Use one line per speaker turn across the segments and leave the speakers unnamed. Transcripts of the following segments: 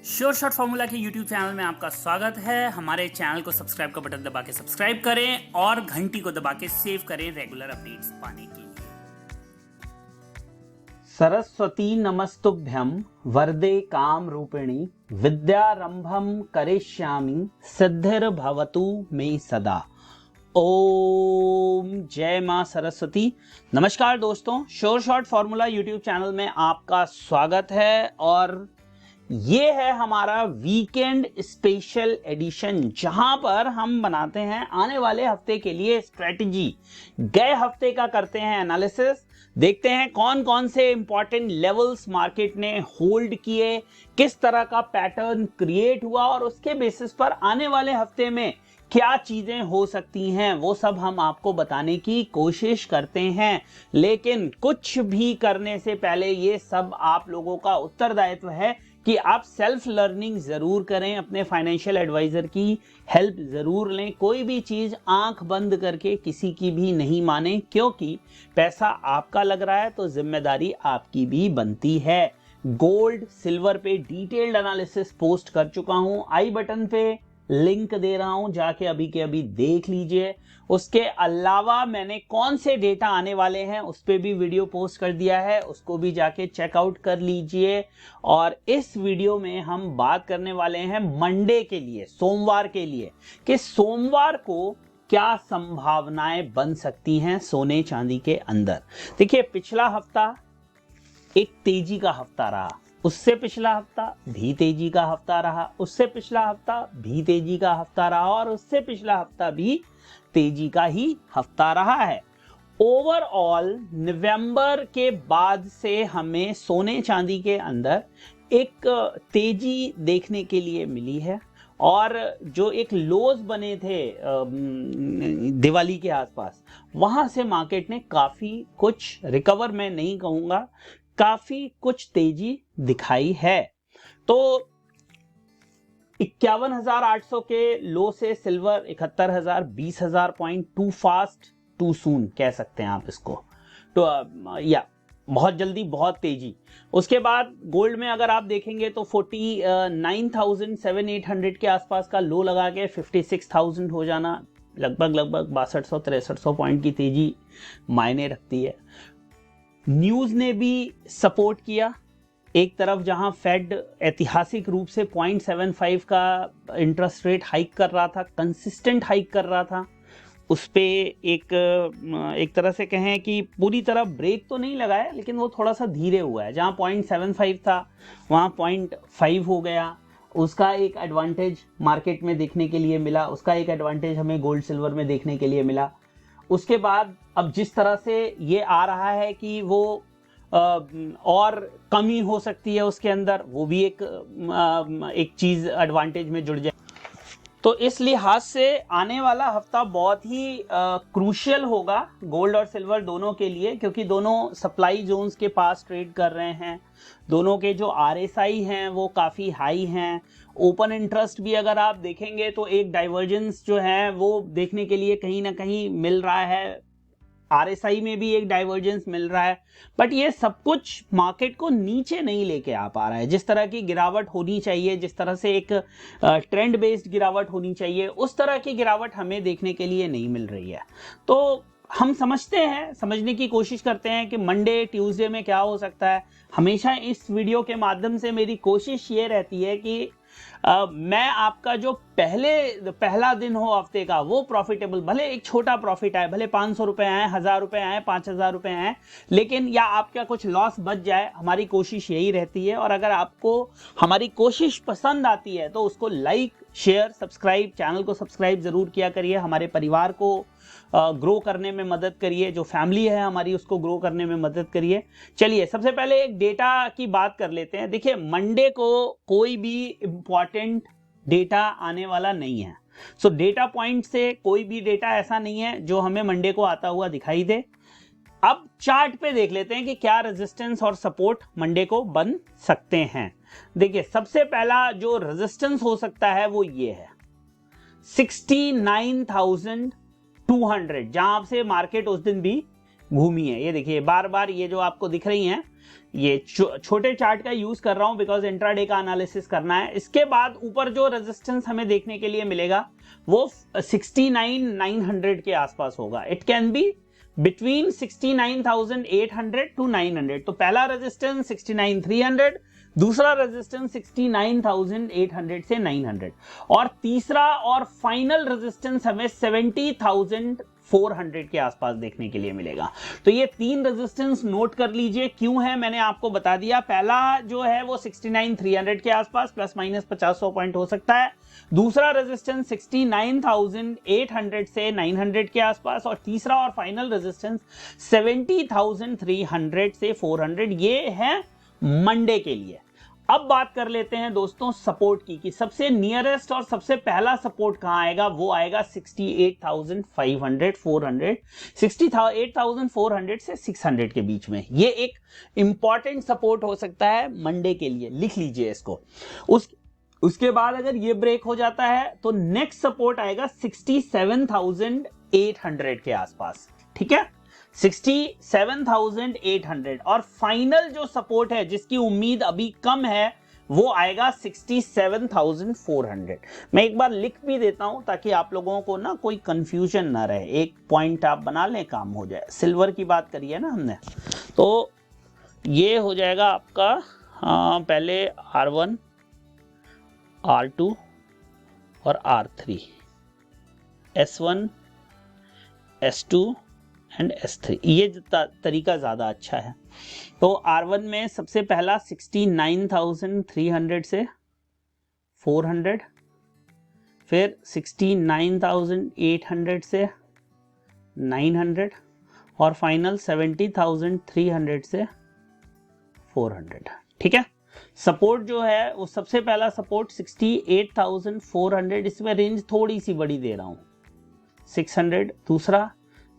Sure shot formula के YouTube channel में आपका स्वागत है। हमारे चैनल को सब्सक्राइब का बटन दबा के सब्सक्राइब करें और घंटी को दबा के सेव करें रेगुलर अपडेट्स पाने के लिए।
सरस्वती नमस्तुभ्यं वरदे काम रूपिणी विद्यारंभम करिष्यामि सिद्धिर्भवतु मे सदा। ओम जय मां सरस्वती। नमस्कार दोस्तों, sure shot formula YouTube channel में आपका स्वागत है और ये है हमारा वीकेंड स्पेशल एडिशन, जहां पर हम बनाते हैं आने वाले हफ्ते के लिए स्ट्रेटजी। गए हफ्ते का करते हैं एनालिसिस, देखते हैं कौन कौन से इंपॉर्टेंट लेवल्स मार्केट ने होल्ड किए, किस तरह का पैटर्न क्रिएट हुआ और उसके बेसिस पर आने वाले हफ्ते में क्या चीजें हो सकती हैं, वो सब हम आपको बताने की कोशिश करते हैं। लेकिन कुछ भी करने से पहले ये सब आप लोगों का उत्तरदायित्व है कि आप सेल्फ लर्निंग जरूर करें, अपने फाइनेंशियल एडवाइजर की हेल्प जरूर लें। कोई भी चीज आंख बंद करके किसी की भी नहीं माने, क्योंकि पैसा आपका लग रहा है तो जिम्मेदारी आपकी भी बनती है। गोल्ड सिल्वर पे डिटेल्ड एनालिसिस पोस्ट कर चुका हूं, आई बटन पे लिंक दे रहा हूं, जाके अभी के अभी देख लीजिए। उसके अलावा मैंने कौन से डेटा आने वाले हैं उस पे भी वीडियो पोस्ट कर दिया है, उसको भी जाके चेकआउट कर लीजिए। और इस वीडियो में हम बात करने वाले हैं मंडे के लिए, सोमवार के लिए, कि सोमवार को क्या संभावनाएं बन सकती हैं सोने चांदी के अंदर। देखिए, पिछला हफ्ता एक तेजी का हफ्ता रहा, उससे पिछला हफ्ता भी तेजी का हफ्ता रहा, उससे पिछला हफ्ता भी तेजी का हफ्ता रहा और उससे पिछला हफ्ता भी तेजी का ही हफ्ता रहा है। ओवरऑल नवंबर के बाद से हमें सोने चांदी के अंदर एक तेजी देखने के लिए मिली है और जो एक लोज बने थे दिवाली के आसपास, वहां से मार्केट ने काफी कुछ रिकवर, मैं नहीं कहूंगा, काफी कुछ तेजी दिखाई है। तो 51,800 के लो से silver 71,000, 20,000 point, too fast too soon कह सकते हैं आप इसको, तो या बहुत जल्दी बहुत तेजी। उसके बाद गोल्ड में अगर आप देखेंगे तो 49,700-800 के आसपास का लो लगा के 56,000 हो जाना, लगभग 6200-6300 पॉइंट की तेजी मायने रखती है। न्यूज ने भी सपोर्ट किया। एक तरफ जहां फेड ऐतिहासिक रूप से 0.75 का इंटरेस्ट रेट हाइक कर रहा था, कंसिस्टेंट हाइक कर रहा था, उस पे एक तरह से कहें कि पूरी तरह ब्रेक तो नहीं लगाया, लेकिन वो थोड़ा सा धीरे हुआ है। जहां 0.75 था वहां 0.5 हो गया। उसका एक एडवांटेज मार्केट में देखने के लिए मिला, उसका एक एडवांटेज हमें गोल्ड सिल्वर में देखने के लिए मिला। उसके बाद अब जिस तरह से ये आ रहा है कि वो और कमी हो सकती है उसके अंदर, वो भी एक चीज एडवांटेज में जुड़ जाए। तो इस लिहाज से आने वाला हफ्ता बहुत ही क्रूशियल होगा गोल्ड और सिल्वर दोनों के लिए, क्योंकि दोनों सप्लाई जोन्स के पास ट्रेड कर रहे हैं। दोनों के जो RSI हैं वो काफ़ी हाई हैं। ओपन इंटरेस्ट भी अगर आप देखेंगे तो एक डाइवर्जेंस जो है वो देखने के लिए कहीं ना कहीं मिल रहा है, RSI में भी एक डाइवर्जेंस मिल रहा है। बट ये सब कुछ मार्केट को नीचे नहीं लेके आ पा रहा है। जिस तरह की गिरावट होनी चाहिए, जिस तरह से एक ट्रेंड बेस्ड गिरावट होनी चाहिए, उस तरह की गिरावट हमें देखने के लिए नहीं मिल रही है। तो हम समझने की कोशिश करते हैं कि मंडे ट्यूसडे में क्या हो सकता है। हमेशा इस वीडियो के माध्यम से मेरी कोशिश ये रहती है कि मैं आपका जो पहला दिन हो हफ्ते का वो प्रॉफिटेबल, भले एक छोटा प्रॉफिट आए, भले 500 रुपए आए, 1000 रुपए आए, 5000 रुपए आए, लेकिन या आपका कुछ लॉस बच जाए, हमारी कोशिश यही रहती है। और अगर आपको हमारी कोशिश पसंद आती है तो उसको लाइक, शेयर, सब्सक्राइब, चैनल को सब्सक्राइब जरूर किया करिए। हमारे परिवार को ग्रो करने में मदद करिए, जो फैमिली है हमारी उसको ग्रो करने में मदद करिए। चलिए, सबसे पहले एक डेटा की बात कर लेते हैं। देखिए, मंडे को कोई भी इंपॉर्टेंट डेटा आने वाला नहीं है। सो डेटा पॉइंट से कोई भी डेटा ऐसा नहीं है जो हमें मंडे को आता हुआ दिखाई दे। अब चार्ट पे देख लेते हैं कि क्या रेजिस्टेंस और सपोर्ट मंडे को बन सकते हैं। देखिए, सबसे पहला जो रेजिस्टेंस हो सकता है वो ये है 69,200, जहां से मार्केट उस दिन भी घूमी है। ये देखिए, बार बार ये जो आपको दिख रही हैं ये छोटे चार्ट का यूज कर रहा हूं बिकॉज इंट्राडे का एनालिसिस करना है। इसके बाद ऊपर जो रेजिस्टेंस हमें देखने के लिए मिलेगा वो 69,900 के आसपास होगा। It can be between 69,800 to 900। तो पहला रेजिस्टेंस 69,300, दूसरा रेजिस्टेंस 69,800 से 900 और तीसरा और फाइनल रेजिस्टेंस हमें 70,400 के आसपास देखने के लिए मिलेगा। तो ये तीन रेजिस्टेंस नोट कर लीजिए, क्यों है मैंने आपको बता दिया। पहला जो है वो 69,300 के आसपास प्लस माइनस 50-100 पॉइंट हो सकता है। दूसरा रेजिस्टेंस 69,800 से 900 के आसपास और तीसरा और फाइनल रेजिस्टेंस 70,300 से 400। ये है मंडे के लिए। अब बात कर लेते हैं दोस्तों सपोर्ट की कि सबसे नियरेस्ट और सबसे पहला सपोर्ट कहां आएगा। वो आएगा 68,500 400, 68,400 से 600 के बीच में। ये एक इंपॉर्टेंट सपोर्ट हो सकता है मंडे के लिए, लिख लीजिए इसको। उसके बाद अगर ये ब्रेक हो जाता है तो नेक्स्ट सपोर्ट आएगा 67,800 के आसपास, ठीक है, 67,800। और फाइनल जो सपोर्ट है जिसकी उम्मीद अभी कम है वो आएगा 67,400। मैं एक बार लिख भी देता हूं ताकि आप लोगों को ना कोई कंफ्यूजन ना रहे, एक पॉइंट आप बना लें, काम हो जाए। सिल्वर की बात करी है ना हमने, तो ये हो जाएगा आपका पहले R1, R2 और R3, S1, S2 and S3। ये तरीका ज़्यादा अच्छा है। तो R1 में सबसे पहला 69,300 से 400, फिर 69,800 से 900 और फाइनल 70,300 से 400, ठीक है। सपोर्ट जो है वो सबसे पहला सपोर्ट 68,400, इसमें रेंज थोड़ी सी बड़ी दे रहा हूँ, 600। दूसरा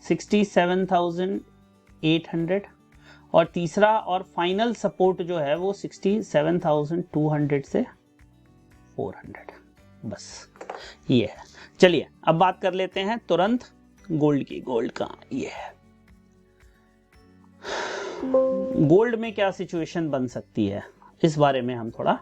67,800 और तीसरा और फाइनल सपोर्ट जो है वो 67,200 से 400। बस ये है। चलिए अब बात कर लेते हैं तुरंत गोल्ड की। गोल्ड का ये है, गोल्ड में क्या सिचुएशन बन सकती है इस बारे में हम थोड़ा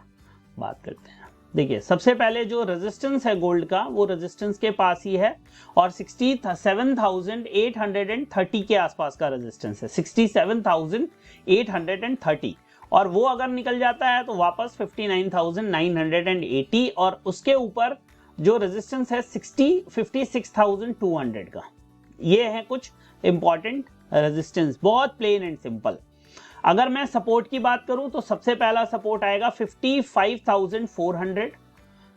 बात करते हैं। देखिए सबसे पहले जो रेजिस्टेंस है गोल्ड का वो रेजिस्टेंस के पास ही है और 67,830 के आसपास का रेजिस्टेंस है, 67,830। और वो अगर निकल जाता है तो वापस 59,980 और उसके ऊपर जो रेजिस्टेंस है 56,200 का। ये है कुछ इंपॉर्टेंट रेजिस्टेंस, बहुत प्लेन एंड सिंपल। अगर मैं सपोर्ट की बात करूं तो सबसे पहला सपोर्ट आएगा 55,400,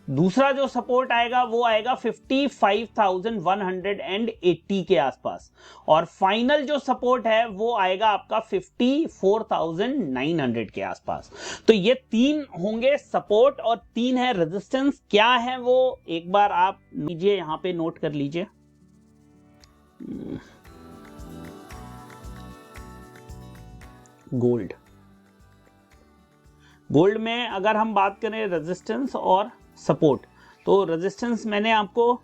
दूसरा जो सपोर्ट आएगा वो आएगा 55,180 के आसपास और फाइनल जो सपोर्ट है वो आएगा आपका 54,900 के आसपास। तो ये तीन होंगे सपोर्ट और तीन है रेजिस्टेंस। क्या है वो एक बार आप लीजिए, यहां पे नोट कर लीजिए। गोल्ड, गोल्ड में अगर हम बात करें रेजिस्टेंस और सपोर्ट, तो रेजिस्टेंस मैंने आपको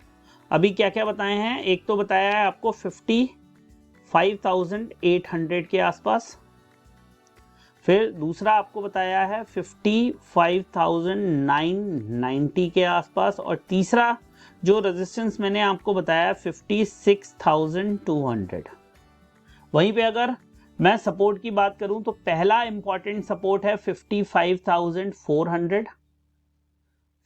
अभी क्या क्या बताए हैं। एक तो बताया है आपको 55,800 के आसपास, फिर दूसरा आपको बताया है 55,990 के आसपास और तीसरा जो रेजिस्टेंस मैंने आपको बताया 56,200। वहीं पे अगर मैं सपोर्ट की बात करूं तो पहला इंपॉर्टेंट सपोर्ट है 55,400,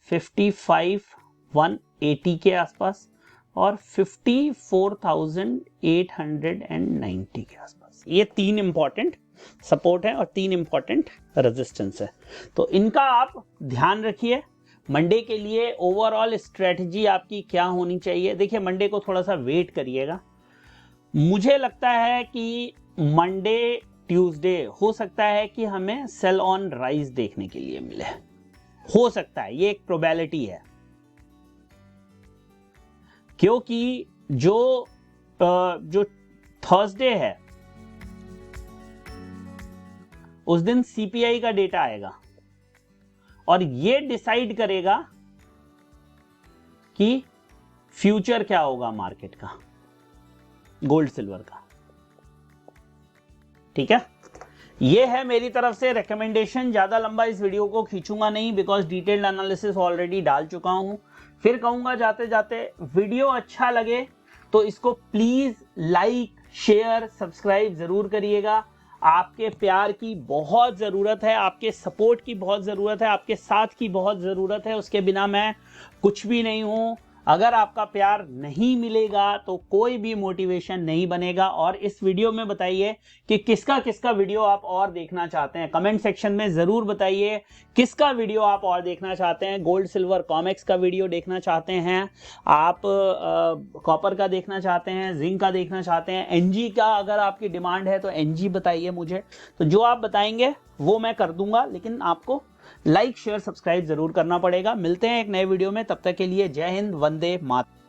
55,180 के आसपास और 54,890 के आसपास। ये तीन इंपॉर्टेंट सपोर्ट है और तीन इंपॉर्टेंट रेजिस्टेंस है। तो इनका आप ध्यान रखिए। मंडे के लिए ओवरऑल स्ट्रेटजी आपकी क्या होनी चाहिए। देखिए मंडे को थोड़ा सा वेट करिएगा। मुझे लगता है कि मंडे ट्यूसडे हो सकता है कि हमें सेल ऑन राइज देखने के लिए मिले, हो सकता है, ये एक प्रोबेबिलिटी है, क्योंकि जो थर्सडे है उस दिन सीपीआई का डेटा आएगा और ये डिसाइड करेगा कि फ्यूचर क्या होगा मार्केट का, गोल्ड सिल्वर का, ठीक है। ये है मेरी तरफ से रिकमेंडेशन। ज्यादा लंबा इस वीडियो को खींचूंगा नहीं, बिकॉज डिटेल्ड एनालिसिस ऑलरेडी डाल चुका हूं। फिर कहूंगा जाते जाते, वीडियो अच्छा लगे तो इसको प्लीज लाइक, शेयर, सब्सक्राइब जरूर करिएगा। आपके प्यार की बहुत जरूरत है, आपके सपोर्ट की बहुत जरूरत है, आपके साथ की बहुत जरूरत है। उसके बिना मैं कुछ भी नहीं हूं। अगर आपका प्यार नहीं मिलेगा तो कोई भी मोटिवेशन नहीं बनेगा। और इस वीडियो में बताइए कि किसका किसका वीडियो आप और देखना चाहते हैं। कमेंट सेक्शन में जरूर बताइए किसका वीडियो आप और देखना चाहते हैं। गोल्ड सिल्वर कॉमिक्स का वीडियो देखना चाहते हैं आप, कॉपर का देखना चाहते हैं, जिंक का देखना चाहते हैं, एनजी का अगर आपकी डिमांड है तो एनजी बताइए मुझे। तो जो आप बताएंगे वो मैं कर दूंगा, लेकिन आपको लाइक, शेयर, सब्सक्राइब जरूर करना पड़ेगा। मिलते हैं एक नए वीडियो में, तब तक के लिए जय हिंद, वंदे मातरम।